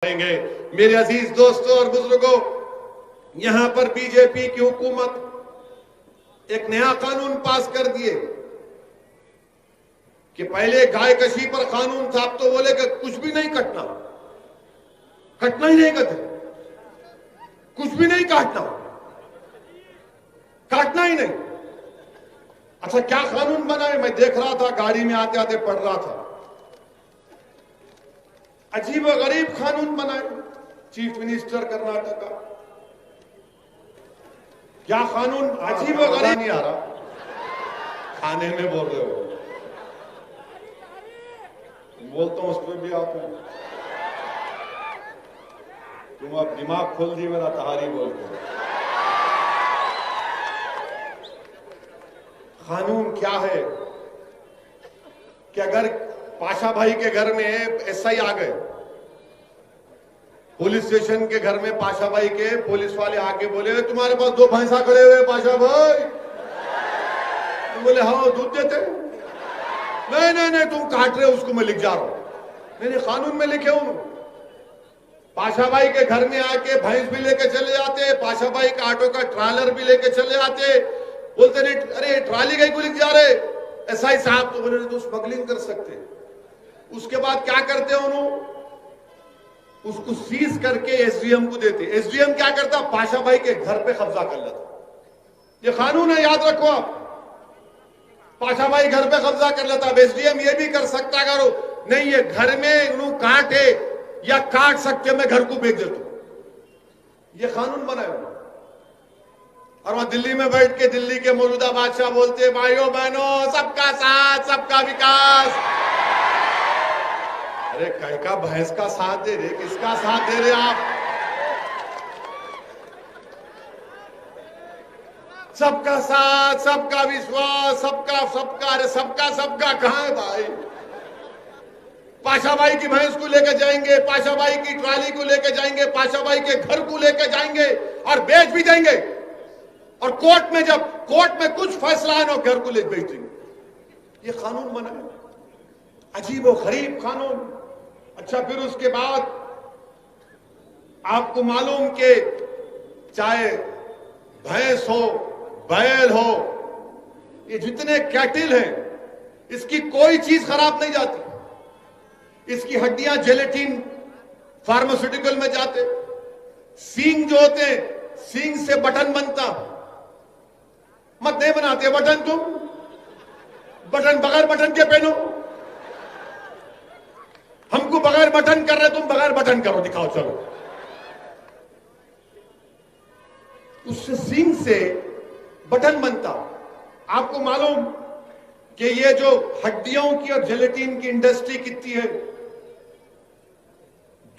रखेंगे। मेरे अजीज दोस्तों और बुजुर्गों, यहां पर बीजेपी की हुकूमत एक नया कानून पास कर दिए कि पहले गाय कशी पर कानून था, अब तो बोले कि कुछ भी नहीं कटना, कटना ही नहीं कहते, कुछ भी नहीं काटना, काटना ही नहीं। अच्छा, क्या कानून बनाए? मैं देख रहा था, गाड़ी में आते आते पढ़ रहा था, अजीब व गरीब कानून बनाए। चीफ मिनिस्टर कर्नाटक का क्या कानून, अजीब व गरीब। नहीं आ रहा, खाने में बोल रहे हो, बोलता हूं उस पर भी आप हो। तुम अब दिमाग खोल दी मेरा, तहारी बोलते हो। कानून क्या है कि अगर पाशा भाई के घर में एसआई आ गए, पुलिस स्टेशन के घर में पाशा भाई के पुलिस वाले आके बोले तुम्हारे पास 2 भैंसा खड़े हुए पाशा भाई, तुम बोले हाँ दूध देते, नहीं नहीं नहीं तुम काट रहे हो उसको, मैं लिख जा रहा हूं। नहीं, कानून में लिखे हूं। पाशा भाई के घर में आके भैंस भी लेके चले जाते, पाशा भाई का ऑटो का ट्रालर भी लेके चले जाते, बोलते नहीं अरे ट्राली कहीं को लिख जा रहे एसआई साहब, तो बोले तो स्मगलिंग कर सकते। उसके बाद क्या करते हैं उन्होंने, उसको सीज करके एसडीएम को देते। एसडीएम क्या करता, पाशा भाई के घर पे कब्जा कर लेता। ये कानून है, याद रखो आप। पाशा भाई घर पे कब्जा कर लेता। एसडीएम ये भी कर सकता करो, नहीं ये घर में उन्होंने काटे या काट सकते, मैं घर को बेच देता हूं। ये कानून बनाया। और वहां दिल्ली में बैठ के दिल्ली के मौजूदा बादशाह बोलते भाइयों बहनों सबका साथ सबका विकास। अरे कहीं का भैंस का साथ दे रहे, किसका साथ दे रहे आप? सबका साथ सबका विश्वास, सबका सबका, अरे सबका सबका कहां है भाई? पाशा भाई की भैंस को लेकर जाएंगे, पाशा भाई की ट्राली को लेकर जाएंगे, पाशा भाई के घर को लेकर जाएंगे और बेच भी देंगे। और कोर्ट में जब कोर्ट में कुछ फैसला है ना, घर को लेकर बेच देंगे। ये कानून बना है, अजीब और गरीब कानून। अच्छा, फिर उसके बाद आपको मालूम कि चाहे भैंस हो बैल हो, ये जितने कैटिल हैं, इसकी कोई चीज खराब नहीं जाती। इसकी हड्डियां जेलेटिन फार्मास्यूटिकल में जाते। सींग जो होते हैं, सींग से बटन बनता, मत नहीं बनाते बटन, तुम बटन बगैर बटन के पहनो। हमको बगैर बटन कर रहे, तुम बगैर बटन करो, दिखाओ चलो। उससे सींग से बटन बनता। आपको मालूम कि ये जो हड्डियों की और जेलेटिन की इंडस्ट्री कितनी है?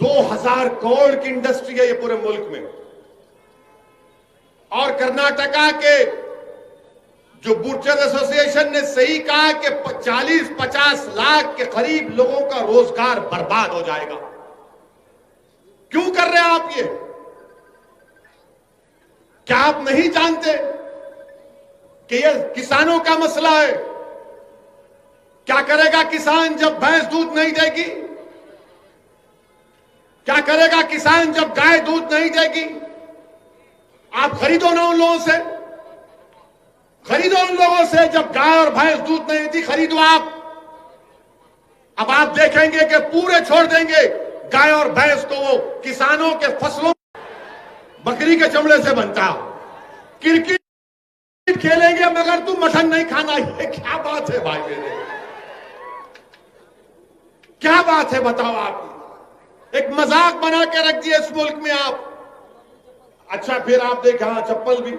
2000 करोड़ की इंडस्ट्री है ये पूरे मुल्क में। और कर्नाटका के जो बुर्चर एसोसिएशन ने सही कहा कि 40-50 लाख के करीब लोगों का रोजगार बर्बाद हो जाएगा। क्यों कर रहे हैं आप ये? क्या आप नहीं जानते कि ये किसानों का मसला है? क्या करेगा किसान जब भैंस दूध नहीं देगी? क्या करेगा किसान जब गाय दूध नहीं देगी? आप खरीदो ना उन लोगों से, खरीदो उन लोगों से जब गाय और भैंस दूध नहीं देती, खरीदो आप। अब आप देखेंगे कि पूरे छोड़ देंगे गाय और भैंस को, वो किसानों के फसलों बकरी के चमड़े से बनता। क्रिकेट खेलेंगे मगर तुम मटन नहीं खाना। ये क्या बात है भाई मेरे, क्या बात है बताओ आप? एक मजाक बना के रख दिया इस मुल्क में आप। अच्छा, फिर आप देखें, हाँ चप्पल भी।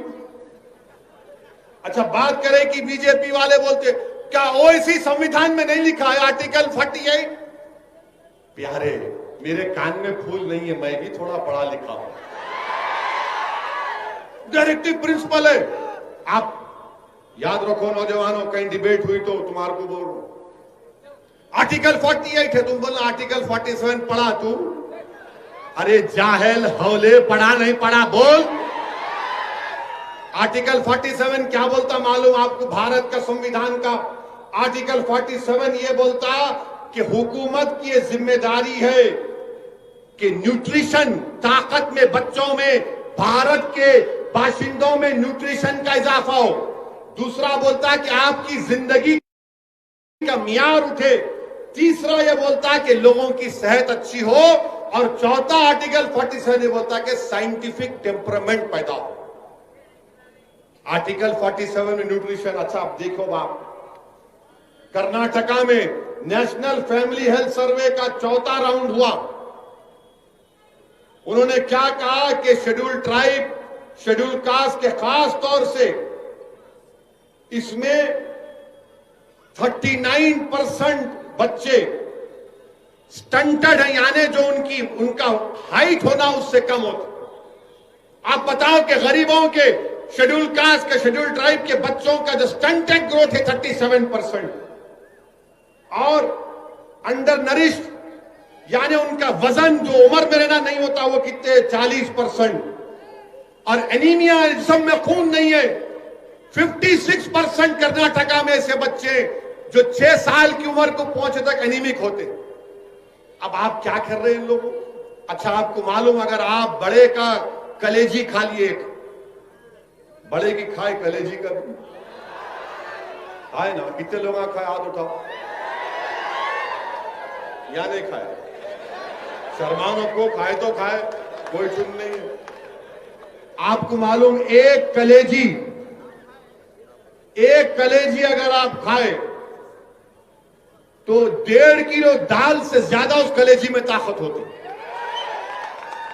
अच्छा, बात करें कि बीजेपी वाले बोलते क्या ओवैसी संविधान में नहीं लिखा है आर्टिकल 48? प्यारे मेरे कान में फूल नहीं है, मैं भी थोड़ा पढ़ा लिखा हूं। डायरेक्टिव प्रिंसिपल है। आप याद रखो नौजवानों, कहीं डिबेट हुई तो तुम्हारे को बोल रहा, आर्टिकल 48 है, तुम बोलना आर्टिकल 47 पढ़ा तू। अरे जाहिल हौले, पढ़ा नहीं पढ़ा बोल। आर्टिकल 47 क्या बोलता मालूम आपको? भारत का संविधान का आर्टिकल 47 ये बोलता कि हुकूमत की जिम्मेदारी है कि न्यूट्रिशन, ताकत में, बच्चों में, भारत के बाशिंदों में न्यूट्रिशन का इजाफा हो। दूसरा बोलता है कि आपकी जिंदगी का मियार उठे। तीसरा यह बोलता है कि लोगों की सेहत अच्छी हो। और चौथा आर्टिकल 47 ये बोलता है कि साइंटिफिक टेम्परामेंट पैदा हो। आर्टिकल 47 में न्यूट्रिशन। अच्छा, आप देखो बाप, कर्नाटका में नेशनल फैमिली हेल्थ सर्वे का चौथा राउंड हुआ। उन्होंने क्या कहा कि शेड्यूल ट्राइब, शेड्यूल कास्ट के खास तौर से इसमें 39% बच्चे स्टंटेड हैं, यानी जो उनका हाइट होना उससे कम होता। आप बताओ कि गरीबों के, शेड्यूल कास्ट के, शेड्यूल ट्राइब के बच्चों का जो स्टंटेड ग्रोथ है 37%, और अंडर नरिश्ड यानी उनका वजन जो उम्र में रहना नहीं होता वो कितने 40%, और एनीमिया, जिस्म में खून नहीं है, 56% कर्नाटका में ऐसे बच्चे जो 6 साल की उम्र को पहुंचे तक एनीमिक होते। अब आप क्या कर रहे हैं इन लोगों? अच्छा, आपको मालूम, अगर आप बड़े का कलेजी खा लिए, बड़े की खाए कलेजी का भी खाए ना, कितने लोग खाए? हाथ उठाओ। या नहीं खाए? शर्मानो को खाए तो खाए, कोई चुन नहीं है। आपको मालूम, एक कलेजी अगर आप खाए तो 1.5 किलो दाल से ज्यादा उस कलेजी में ताकत होती।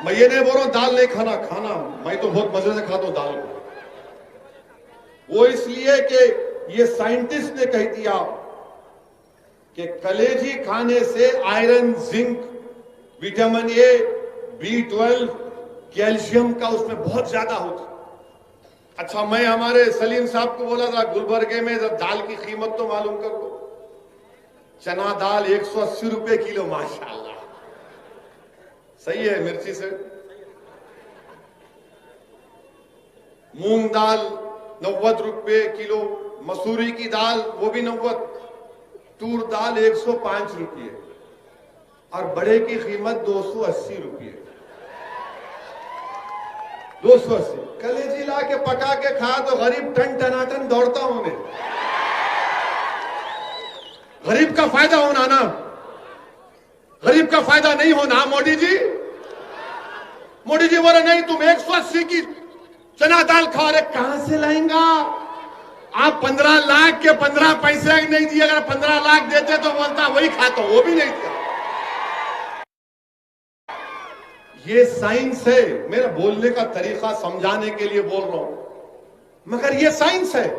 मैं ये नहीं बोल रहा हूं दाल नहीं खाना, मैं तो बहुत मजे से खाता हूं दाल को। वो इसलिए कि ये साइंटिस्ट ने कह दिया कि कलेजी खाने से iron, zinc, vitamin A, B12, calcium का उसमें बहुत ज्यादा होता। अच्छा, मैं हमारे सलीम साहब को बोला था गुलबर्गे में दाल की कीमत तो मालूम कर दो। चना दाल 180 रुपए किलो, माशाल्लाह, सही है मिर्ची से। मूंग दाल 90 रुपए किलो, मसूरी की दाल वो भी 90, तूर दाल 105 रुपये, और बड़े की कीमत 280 रुपये। 280 कलेजी ला के पका के खा तो गरीब टन टनाटन दौड़ता हूं मैं। गरीब का फायदा होना ना, गरीब का फायदा नहीं होना। मोदी जी बोले नहीं, तुम 180 की चना दाल खा रहे, कहां से लाएंगा आप? 15 लाख के 15 पैसे नहीं दिए। अगर 15 लाख देते तो बोलता वही खाता, वो भी नहीं दिया। ये साइंस है, मेरा बोलने का तरीका समझाने के लिए बोल रहा हूं, मगर ये साइंस है।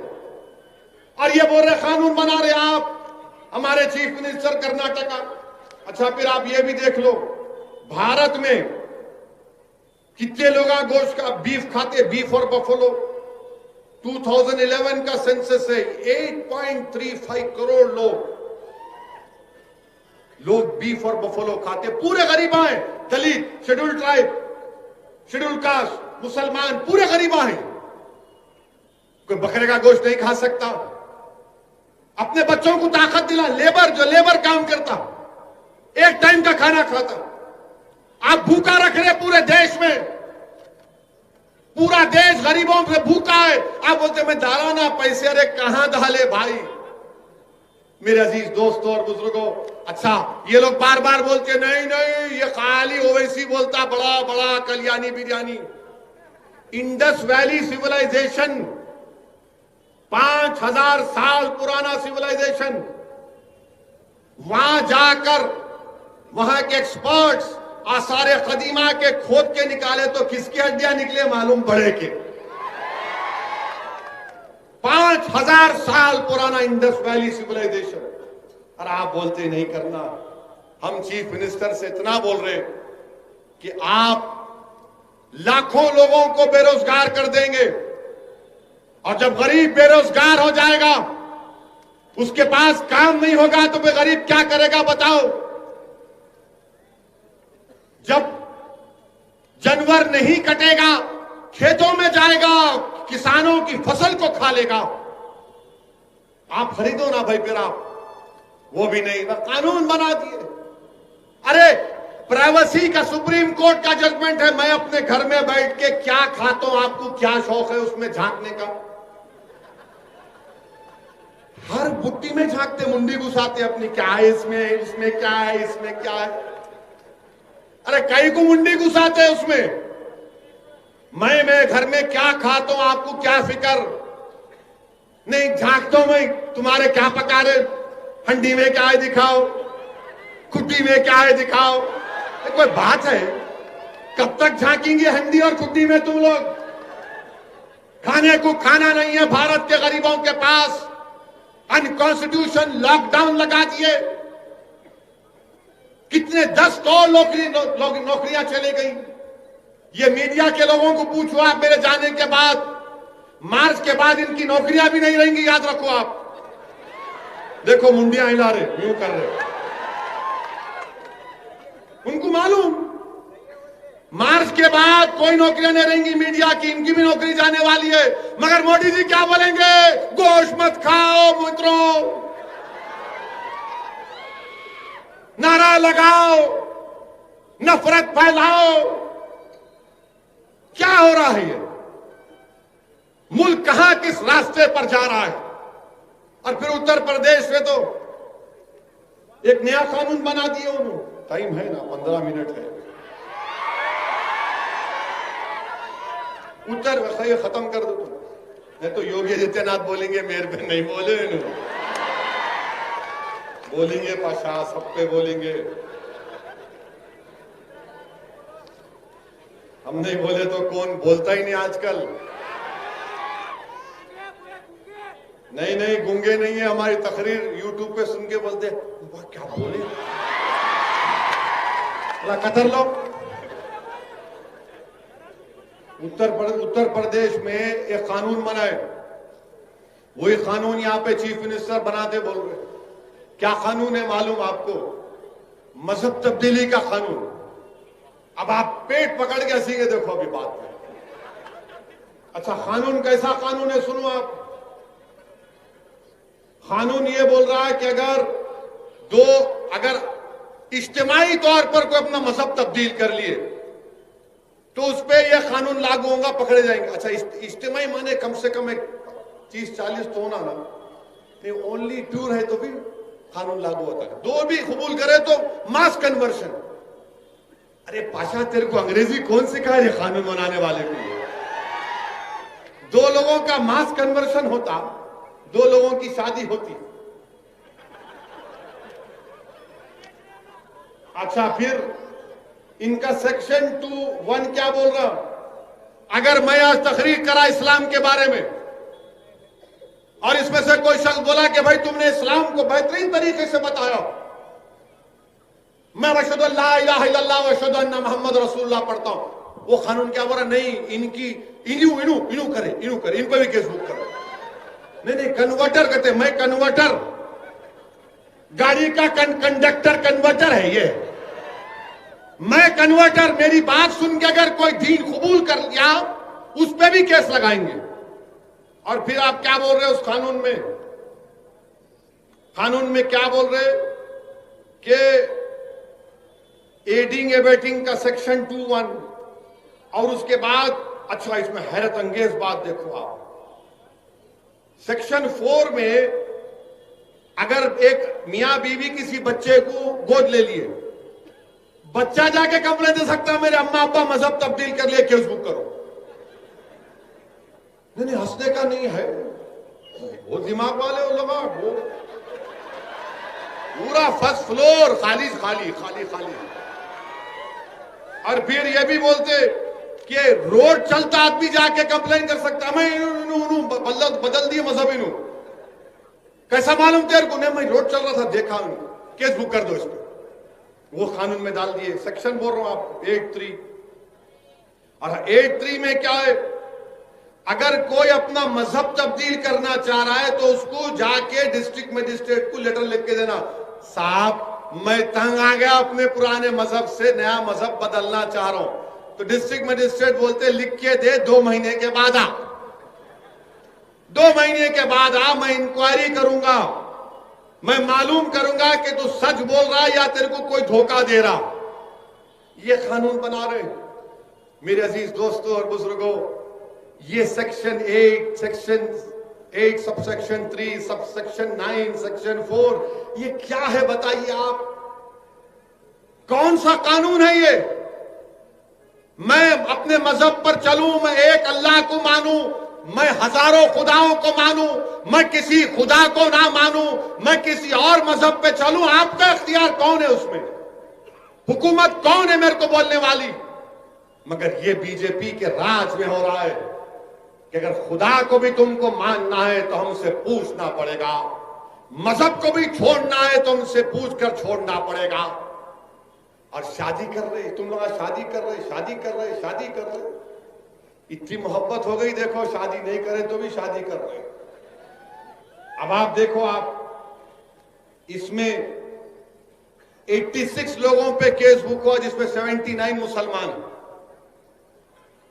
और ये बोल रहे कानून बना रहे आप, हमारे चीफ मिनिस्टर कर्नाटका। अच्छा, फिर आप ये भी देख लो, भारत में कितने लोग गोश्त का बीफ खाते, बीफ और बफलो। 2011 का सेंसस है, 8.35 करोड़ लोग बीफ और बफलो खाते। पूरे गरीबा हैं, दलित, शेड्यूल ट्राइब, शेड्यूल कास्ट, मुसलमान, पूरे गरीबा हैं। कोई बकरे का गोश्त नहीं खा सकता। अपने बच्चों को ताकत दिला, जो लेबर काम करता, एक टाइम का खाना खाता। आप भूखा रख रहे पूरे देश में, पूरा देश गरीबों से भूखा है। आप बोलते मैं डाला ना पैसे, अरे कहां डाले भाई? मेरे अजीज दोस्तों और बुजुर्गों, अच्छा, ये लोग बार बार बोलते नहीं, ये खाली ओवैसी बोलता, बड़ा बड़ा Kalyani biryani. Indus valley civilisation, 5000 साल पुराना सिविलाइजेशन, वहां जाकर वहां के एक्सपर्ट्स आसारे कदीमा के खोद के निकाले तो किसकी हड्डियां निकले मालूम? बड़े के। 5000 साल पुराना इंडस वैली सिविलाइजेशन, और आप बोलते नहीं करना। हम चीफ मिनिस्टर से इतना बोल रहे कि आप लाखों लोगों को बेरोजगार कर देंगे, और जब गरीब बेरोजगार हो जाएगा, उसके पास काम नहीं होगा, तो वे गरीब क्या करेगा बताओ? जब जानवर नहीं कटेगा, खेतों में जाएगा, किसानों की फसल को खा लेगा। आप खरीदो ना भाई, फिर आप वो भी नहीं, कानून बना दिए। अरे प्राइवेसी का सुप्रीम कोर्ट का जजमेंट है। मैं अपने घर में बैठ के क्या खाता हूं, आपको क्या शौक है उसमें झांकने का? हर बुट्टी में झांकते, मुंडी घुसाते अपनी, क्या है इसमें, इसमें क्या है, इसमें क्या है। अरे कई को मुंडी घुसाते हैं उसमें। मैं घर में क्या खाता हूं, आपको क्या फिक्र? नहीं झांकता हूं मैं, तुम्हारे क्या पका रहे, हंडी में क्या है दिखाओ, खुड्डी में क्या है दिखाओ। ये कोई बात है? कब तक झांकेंगे हंडी और खुड्डी में तुम लोग? खाने को खाना नहीं है भारत के गरीबों के पास। अनकॉन्स्टिट्यूशन लॉकडाउन लगा दिए, कितने 10 करोड़ नौकरियां चली गई। ये मीडिया के लोगों को पूछो आप, मेरे जाने के बाद, मार्च के बाद इनकी नौकरियां भी नहीं रहेंगी, याद रखो आप। देखो मुंडियां हिला रहे, यूं कर रहे, उनको मालूम मार्च के बाद कोई नौकरियां नहीं रहेंगी मीडिया की, इनकी भी नौकरी जाने वाली है। मगर मोदी जी क्या बोलेंगे? गोश्त मत खाओ मित्रों, नारा लगाओ, नफरत फैलाओ। क्या हो रहा है ये? मुल्क कहां किस रास्ते पर जा रहा है? और फिर उत्तर प्रदेश में तो एक नया कानून बना दिया उन्होंने। टाइम है ना, 15 मिनट है। उत्तर खत्म कर दो तुम, नहीं तो योगी आदित्यनाथ बोलेंगे मेरे पे नहीं बोले, बोलेंगे पाशा, सब पे बोलेंगे। हम नहीं बोले तो कौन बोलता ही नहीं आजकल। नहीं गूंगे नहीं है, हमारी तकरीर यूट्यूब पे सुन के बोलते क्या बोले, कतर लो। उत्तर प्रदेश में एक कानून बनाए, वही कानून यहां पे चीफ मिनिस्टर बनाते बोल रहे। क्या कानून है मालूम आपको? मजहब तब्दीली का कानून। अब आप पेट पकड़ के हंसीगे, देखो अभी बात में। अच्छा कानून कैसा कानून है सुनो आप। कानून ये बोल रहा है कि अगर इज्तिमाई तौर पर कोई अपना मजहब तब्दील कर लिए तो उस पर यह कानून लागू होगा, पकड़े जाएंगे। अच्छा इज्तिमाई माने कम से कम 30-40 तो होना ना, नहीं ओनली 2 है तो भी कानून लागू होता है। 2 भी कबूल करे तो मास कन्वर्शन। अरे पाशा तेरे को अंग्रेजी कौन सिखाए रे कानून बनाने वाले को? 2 लोगों का मास कन्वर्शन होता, 2 लोगों की शादी होती। अच्छा फिर इनका सेक्शन 2(1) क्या बोल रहा? अगर मैं आज तकरीर करा इस्लाम के बारे में और इसमें से कोई शख्स बोला कि भाई तुमने इस्लाम को बेहतरीन तरीके से बताया, मैं अशहदु अल्ला इलाहा इल्लल्लाह व अशहदु अन्ना मुहम्मद रसूलुल्लाह पढ़ता हूं, वो कानून क्या बोल रहा? नहीं इनकी इनू करे, इन पर भी केस बुक करो। नहीं कन्वर्टर कहते, मैं कन्वर्टर, गाड़ी का कंडक्टर कन्वर्टर है ये, मैं कन्वर्टर। मेरी बात सुन के अगर कोई दीन कबूल कर लिया उस पे भी केस लगाएंगे। और फिर आप क्या बोल रहे हो उस कानून में? कानून में क्या बोल रहे कि एडिंग एबेटिंग का सेक्शन 2(1) और उसके बाद अच्छा इसमें हैरत अंगेज बात देखो आप, सेक्शन 4 में अगर एक मियां बीवी किसी बच्चे को गोद ले लिए, बच्चा जाके कंप्लेन दे सकता है मेरे अम्मा अब्बा मजहब तब्दील कर लिए, केस बुक करो। नहीं हंसने का नहीं है, वो दिमाग वाले वो लोग, वो पूरा फर्स्ट फ्लोर खाली खाली खाली खाली। और फिर ये भी बोलते कि रोड चलता आदमी जाके कंप्लेन कर सकता, मैं बदल दिए मजहब इनू। कैसा मालूम तेरे को? नहीं मैं रोड चल रहा था देखा, केस बुक कर दो इस पर। वो कानून में डाल दिए। सेक्शन बोल रहा हूं आपको 8(3). और 8(3) में क्या है? अगर कोई अपना मजहब तब्दील करना चाह रहा है तो उसको जाके डिस्ट्रिक्ट मजिस्ट्रेट को लेटर लिख के देना, साहब मैं तंग आ गया अपने पुराने मजहब से, नया मजहब बदलना चाह रहा हूं। तो डिस्ट्रिक्ट मजिस्ट्रेट बोलते लिख के दे, 2 महीने के बाद आ, 2 महीने के बाद आ, मैं इंक्वायरी करूंगा, मैं मालूम करूंगा कि तू सच बोल रहा है या तेरे को कोई धोखा दे रहा। ये कानून बना रहे हैं। मेरे अजीज दोस्तों और बुजुर्गों, ये सेक्शन 8 सबसेक्शन 3 सबसेक्शन 9 सेक्शन 4 ये क्या है बताइए आप? कौन सा कानून है ये? मैं अपने मजहब पर चलूं, मैं एक अल्लाह को मानूं, मैं हजारों खुदाओं को मानूं, मैं किसी खुदा को ना मानूं, मैं किसी और मजहब पे चलूं, आपका इख्तियार कौन है उसमें? हुकूमत कौन है मेरे को बोलने वाली? मगर ये बीजेपी के राज में हो रहा है कि अगर खुदा को भी तुमको मानना है तो हमसे पूछना पड़ेगा, मजहब को भी छोड़ना है तो हमसे पूछकर छोड़ना पड़ेगा। और शादी कर रहे, तुम लोग शादी कर रहे, इतनी मोहब्बत हो गई, देखो शादी नहीं करे तो भी शादी कर रहे। अब आप देखो, आप इसमें 86 लोगों पे केस बुक हुआ जिसमें 79 मुसलमान,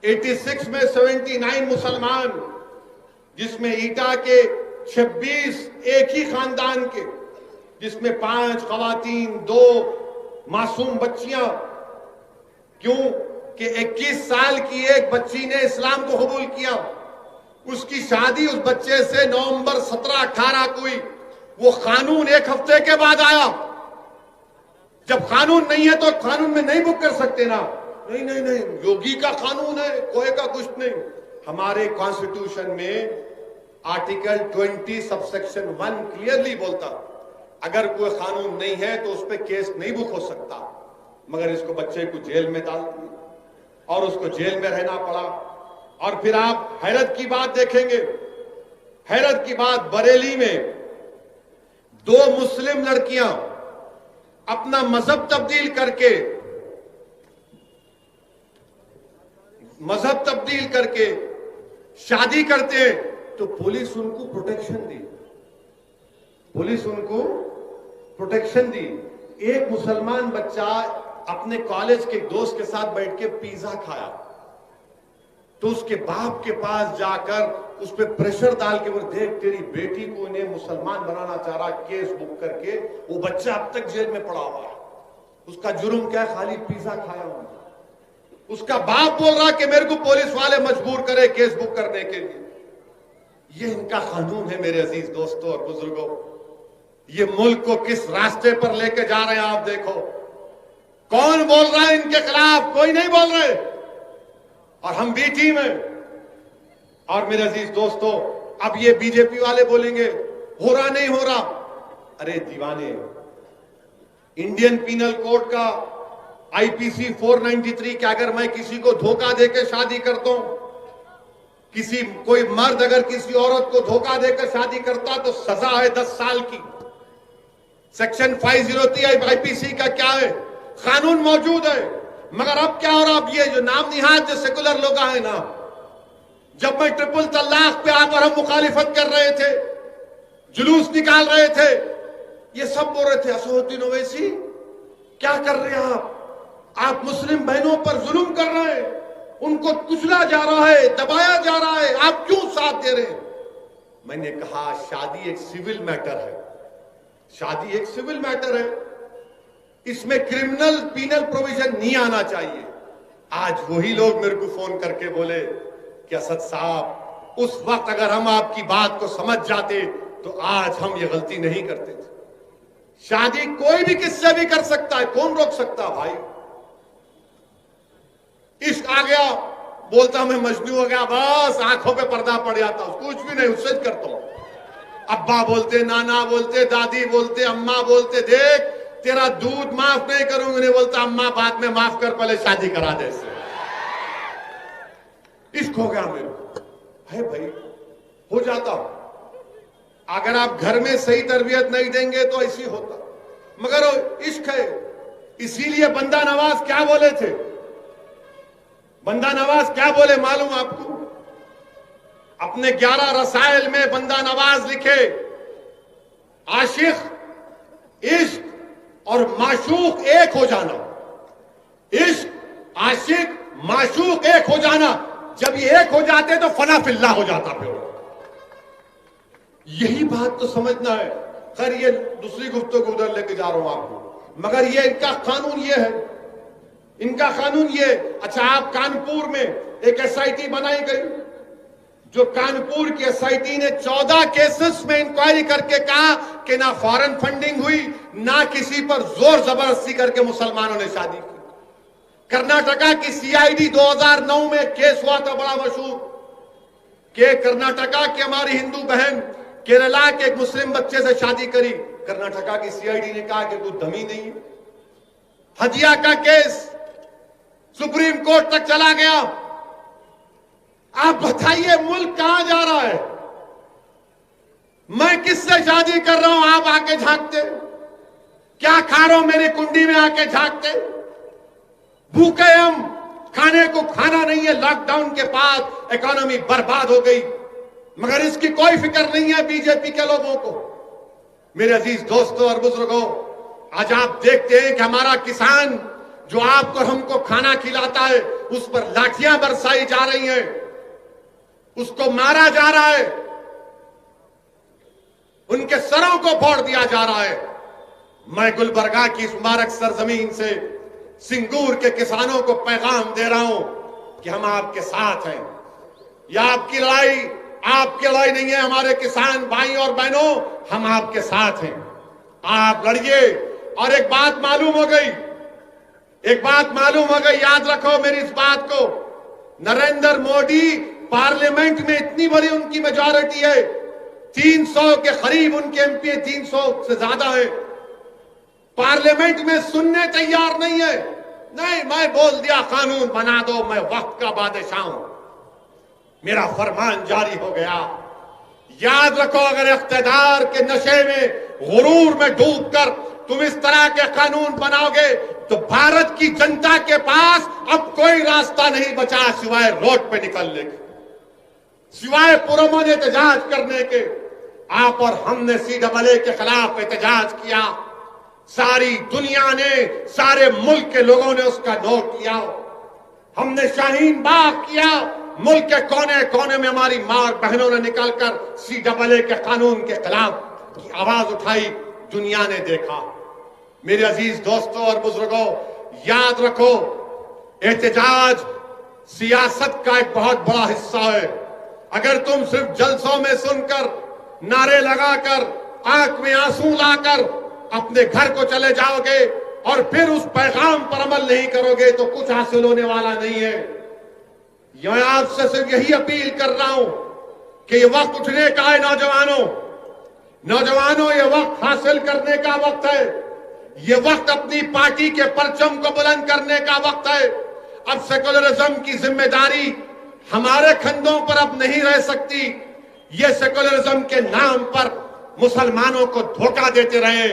86 में 79 मुसलमान, जिसमें ईटा के 26 एक ही खानदान के, जिसमें 5 खवातीन, 2 मासूम बच्चियां। क्यों कि 21 साल की एक बच्ची ने इस्लाम को कबूल किया, उसकी शादी उस बच्चे से नवंबर 17-18 को हुई। वो कानून एक हफ्ते के बाद आया। जब कानून नहीं है तो कानून में नहीं बुक कर सकते ना? नहीं, योगी का कानून है, कोई का कुछ नहीं। हमारे कॉन्स्टिट्यूशन में आर्टिकल 20 सबसेक्शन 1 क्लियरली बोलता, अगर कोई कानून नहीं है तो उस पर केस नहीं बुक हो सकता। मगर इसको बच्चे को जेल में डाल दिया और उसको जेल में रहना पड़ा। और फिर आप हैरत की बात देखेंगे, हैरत की बात, बरेली में 2 मुस्लिम लड़कियां अपना मजहब तब्दील करके शादी करते हैं तो पुलिस उनको प्रोटेक्शन दी। एक मुसलमान बच्चा अपने कॉलेज के दोस्त के साथ बैठ के पिज्जा खाया तो उसके बाप के पास जाकर उस पर प्रेशर डाल के, बोले देख तेरी बेटी को इन्हें मुसलमान बनाना चाह रहा, केस बुक करके वो बच्चा अब तक जेल में पड़ा हुआ है। उसका जुर्म क्या है? खाली पिज्जा खाया हुआ। उसका बाप बोल रहा कि मेरे को पुलिस वाले मजबूर करे केस बुक करने के लिए। ये इनका कानून है मेरे अजीज दोस्तों और बुजुर्गों। ये मुल्क को किस रास्ते पर लेके जा रहे हैं आप देखो। कौन बोल रहा है इनके खिलाफ? कोई नहीं बोल रहे, और हम भी टीम है। और मेरे अजीज दोस्तों, अब ये बीजेपी वाले बोलेंगे हो रहा नहीं हो रहा। अरे दीवाने, इंडियन पीनल कोड का आईपीसी 493 कि अगर मैं किसी को धोखा देकर शादी करता हूं, कोई मर्द अगर किसी औरत को धोखा देकर शादी करता तो सजा है 10 साल की। सेक्शन 503 आईपीसी का क्या है? कानून मौजूद है। मगर अब क्या हो रहा? अब ये जो नाम निहाद जो सेकुलर लोग हैं ना, जब मैं ट्रिपल तलाक पे आकर हम मुखालिफत कर रहे थे, जुलूस निकाल रहे थे, ये सब बोल रहे थे असदुद्दीन ओवैसी क्या कर रहे हैं आप मुस्लिम बहनों पर जुल्म कर रहे हैं, उनको कुचला जा रहा है, दबाया जा रहा है, आप क्यों साथ दे रहे हैं? मैंने कहा शादी एक सिविल मैटर है, शादी एक सिविल मैटर है, इसमें क्रिमिनल पीनल प्रोविजन नहीं आना चाहिए। आज वही लोग मेरे को फोन करके बोले कि असद साहब, उस वक्त अगर हम आपकी बात को समझ जाते तो आज हम ये गलती नहीं करते थे। शादी कोई भी किससे भी कर सकता है, कौन रोक सकता भाई? इश्क आ गया, बोलता मैं मजनू हो गया, बस आंखों पे पर्दा पड़ जाता, कुछ भी नहीं, उससे करता हूं। अब्बा बोलते, नाना बोलते, दादी बोलते, अम्मा बोलते, देख तेरा दूध माफ नहीं करूंगी, नहीं बोलता अम्मा बाद में माफ कर, पहले शादी करा दे। इश्क हो गया मेरे को, है भाई, हो जाता। अगर आप घर में सही तरबियत नहीं देंगे तो ऐसी होता, मगर इश्क है। इसीलिए बंदा नवाज क्या बोले थे? बंदा नवाज क्या बोले मालूम आपको? अपने 11 रसायल में बंदा नवाज लिखे, आशिक, इश्क और माशूक एक हो जाना। इश्क, आशिक, माशूक एक हो जाना। जब ये एक हो जाते तो फना फिल्ला हो जाता। फिर यही बात तो समझना है। खैर ये दूसरी गुफ्तगू उधर लेके जा रहा हूं आपको, मगर ये इनका कानून ये है। इनका कानून ये। अच्छा, आप कानपुर में एक एसआईटी बनाई गई, जो कानपुर की एसआईटी ने 14 केसेस में इंक्वायरी करके कहा कि ना फॉरेन फंडिंग हुई, ना किसी पर जोर जबरदस्ती करके मुसलमानों ने शादी की। कर्नाटका की सीआईडी 2009 में केस हुआ था बड़ा मशहूर, कि कर्नाटका की हमारी हिंदू बहन केरला के एक मुस्लिम बच्चे से शादी करी। कर्नाटका की सीआईडी ने कहा कि तू दमी नहीं है। हदिया का केस सुप्रीम कोर्ट तक चला गया। आप बताइए मुल्क कहां जा रहा है? मैं किससे शादी कर रहा हूं, आप आके झांकते? क्या खा रहा हूं मेरी कुंडी में आके झांकते? भूखे हम, खाने को खाना नहीं है। लॉकडाउन के बाद इकोनॉमी बर्बाद हो गई, मगर इसकी कोई फिक्र नहीं है बीजेपी के लोगों को। मेरे अजीज दोस्तों और बुजुर्गों, आज आप देखते हैं कि हमारा किसान जो आपको हमको खाना खिलाता है, उस पर लाठियां बरसाई जा रही हैं, उसको मारा जा रहा है, उनके सरों को फोड़ दिया जा रहा है। मैं गुलबर्गा की इस मुबारक सरजमीन से सिंगूर के किसानों को पैगाम दे रहा हूं कि हम आपके साथ हैं। यह आपकी लड़ाई नहीं है, हमारे किसान भाई और बहनों, हम आपके साथ हैं। आप लड़िए। और एक बात मालूम हो गई, याद रखो मेरी इस बात को। नरेंद्र मोदी पार्लियामेंट में इतनी बड़ी उनकी मेजॉरिटी है, 300 के करीब उनके एमपी, 300 से ज्यादा है, पार्लियामेंट में सुनने तैयार नहीं है। नहीं, मैं बोल दिया कानून बना दो, मैं वक्त का बादशाह हूं, मेरा फरमान जारी हो गया। याद रखो, अगर इख्तियार के नशे में, गुरूर में डूबकर तुम इस तरह के कानून बनाओगे तो भारत की जनता के पास अब कोई रास्ता नहीं बचा सिवाय रोड पे निकलने के, सिवाय पुरअमन एहतजाज करने के। आप और हमने CAA के खिलाफ एहतजाज किया, सारी दुनिया ने, सारे मुल्क के लोगों ने उसका नोट किया। हमने शाहीन बाग किया, मुल्क के कोने कोने में हमारी मां और बहनों ने निकलकर CAA के कानून के खिलाफ की आवाज उठाई, दुनिया ने देखा। मेरे अजीज दोस्तों और बुजुर्गों, याद रखो, एहतजाज सियासत का एक बहुत बड़ा हिस्सा है। अगर तुम सिर्फ जलसों में सुनकर, नारे लगाकर, आंख में आंसू लाकर अपने घर को चले जाओगे और फिर उस पैगाम पर अमल नहीं करोगे तो कुछ हासिल होने वाला नहीं है। मैं आपसे सिर्फ यही अपील कर रहा हूं कि ये वक्त उठने का है। नौजवानों, ये वक्त हासिल करने का वक्त है। ये वक्त अपनी पार्टी के परचम को बुलंद करने का वक्त है। अब सेकुलरिज्म की जिम्मेदारी हमारे कंधों पर अब नहीं रह सकती। ये सेकुलरिज्म के नाम पर मुसलमानों को धोखा देते रहे,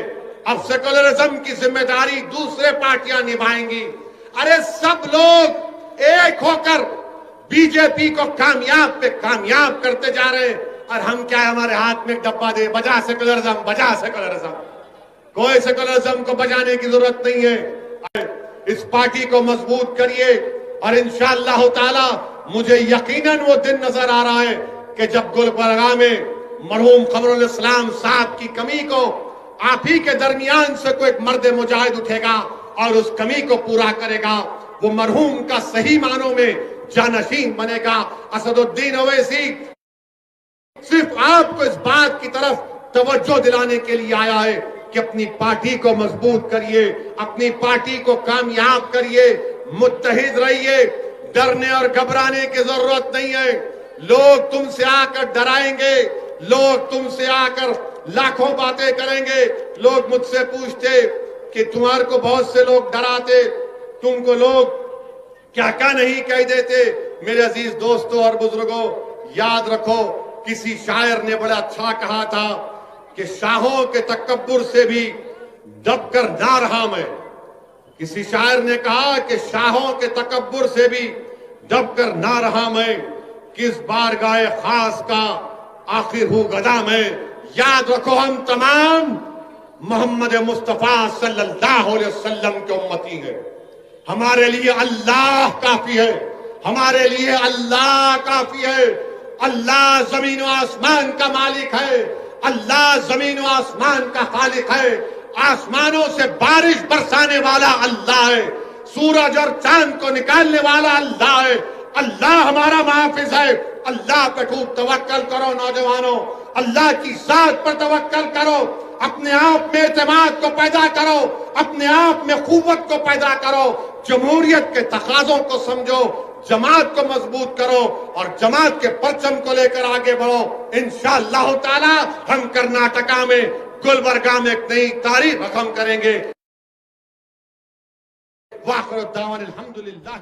अब सेकुलरिज्म की जिम्मेदारी दूसरे पार्टियां निभाएंगी। अरे सब लोग एक होकर बीजेपी को कामयाब पे कामयाब करते जा रहे हैं, और हम क्या, हमारे हाथ में डब्बा दे, बजा सेकुलरिज्म, बजा सेकुलरिज्म। कोई सेकुलरिज्म को बजाने की जरूरत नहीं है। इस पार्टी को मजबूत करिए, और इंशाअल्लाह ताला मुझे यकीनन वो दिन नजर आ रहा है कि जब गुलबर्गा में मरहूम कमरुल इस्लाम साहब की कमी को आप ही के दरमियान से कोई मर्द मुजाहिद उठेगा और उस कमी को पूरा करेगा। वो मरहूम का सही मानों में जानशीन बनेगा। असदुद्दीन ओवैसी सिर्फ आपको इस बात की तरफ तवज्जो दिलाने के लिए आया है कि अपनी पार्टी को मजबूत करिए, अपनी पार्टी को कामयाब करिए, मुत्तहिद रहिए। डरने और घबराने की जरूरत नहीं है। लोग तुमसे आकर डराएंगे, लोग तुमसे आकर लाखों बातें करेंगे। लोग मुझसे पूछते कि तुम्हारे को बहुत से लोग डराते, तुमको लोग क्या क्या नहीं कह देते। मेरे अजीज दोस्तों और बुजुर्गों, याद रखो, किसी शायर ने बड़ा अच्छा कहा था कि शाहों के तकब्बुर से भी दबकर ना रहा मैं। किसी शायर ने कहा कि शाहों के तकब्बुर से भी दबकर ना रहा मैं, किस बारगाह खास का आखिर हूं गदा मैं। याद रखो, हम तमाम मोहम्मद मुस्तफा सल्लल्लाहु अलैहि वसल्लम के उम्मती हैं। हमारे लिए अल्लाह काफी है, हमारे लिए अल्लाह काफी है। अल्लाह जमीन व आसमान का मालिक है, अल्लाह जमीन व आसमान का खालिक है। आसमानों से बारिश बरसाने वाला अल्लाह है, सूरज और चांद को निकालने वाला अल्लाह है। अल्लाह हमारा मुहाफिज है। अल्लाह पे खूब तवक्कल करो नौजवानों, अल्लाह की जात पर तवक्कल करो, अपने आप में एतमाद को पैदा करो, अपने आप में कुव्वत को पैदा करो, जमहूरियत के तकाजों को समझो, जमात को मजबूत करो और जमात के परचम को लेकर आगे बढ़ो। इंशाअल्लाह ताला हम कर्नाटका में गुलबर्गा में एक नई तारीख रकम करेंगे। वाखिर दावाना अल्हम्दुलिल्लाह।